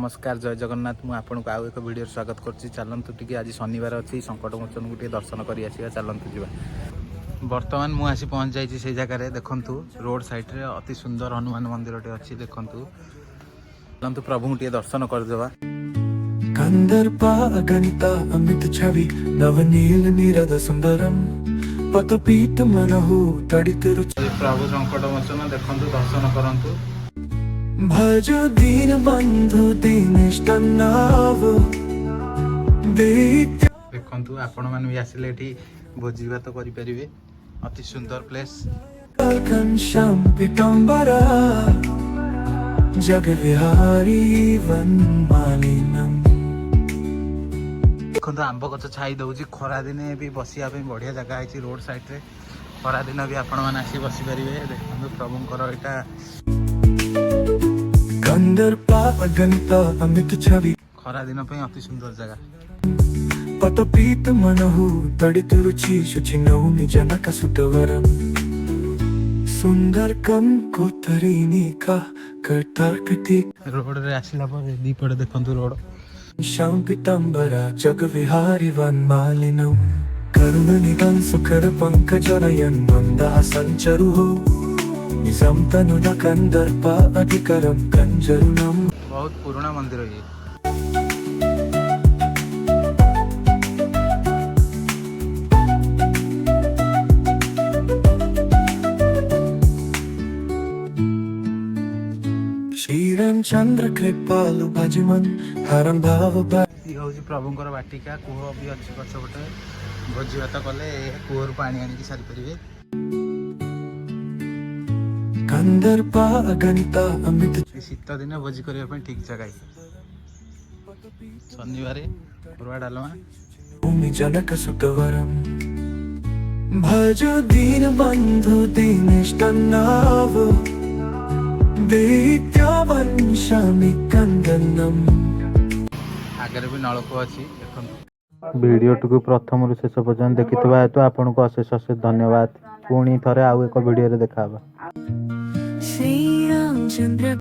नमस्कार जय जगन्नाथ मुझे आपन को आउ एक वीडियो स्वागत करुच्ची। चलतु टी आज शनिवार अच्छी संकट मोचन को दर्शन कर चलतु जा। बर्तमान मुझे आसी पहुँच जाइए से जगह देखु रोड साइड रे अति सुंदर हनुमान मंदिर टे अच्छी देखु। चलतु प्रभु टे दर्शन करदेवा। कंदर्पा अगणिता अमित छवि नवनील नीरद सुंदरम पतपीत मनहु तड़ित रुचि। प्रभु संकट मोचन देखु दर्शन करंतु। भज दीन बंधु दीनिष्ठ नाव देखु आपण मैंने भी आसिले भोजी भात करें। अति सुंदर प्लेस घनश्याम पीताम्बरा जग विहारी वनमालिनम। देखो आंब गच छाई दौर खरा दिने भी बसिया बढ़िया जगह है रोड साइड रे। खरा दिन भी आपण मैंने आसी बसी पारे। देखो प्रभुंकर यहाँ कंदर्पा अगणिता अमित छवि खरा दिन अति सुंदर जगह। पतपीत मनहु तड़ित रुचि शुचि नौमि जनक सुतवरम सुंदर कम कोतरीनी का कर्तार्कति। रोड रे आसिला पर दीपड़े देखु रोड श्याम पीताम्बरा जग विहारी वनमालिनम करुण निगम सुकर पंकज नयन मंदा संचरु निजम तनुजा कंदर्पा अधिकरम कंजरुणम। बहुत पुराना मंदिर है। श्रीराम चंद्र कृपालु भजमन हरम भाव प्रभुंकर बाटिका कूह भी अच्छी पछपटे भोजी भात कले कूहर पानी आनिक सारी पारे। कंदर्पा अगणिता अमित शीत दिन भोजी करने ठीक जगह। शनिवार रुआ डालमा भूमि जनक सुतवरम भज दीन बंधु दीनिष्ठ नाव वंशामि कंदनम। आगे भी नलकूप अच्छी। वीडियो टी प्रथम शेष पर्यटन देखि हेतु आपन को अशेष अशेष धन्यवाद। पुणी थरे आउ एक वीडियो देखा।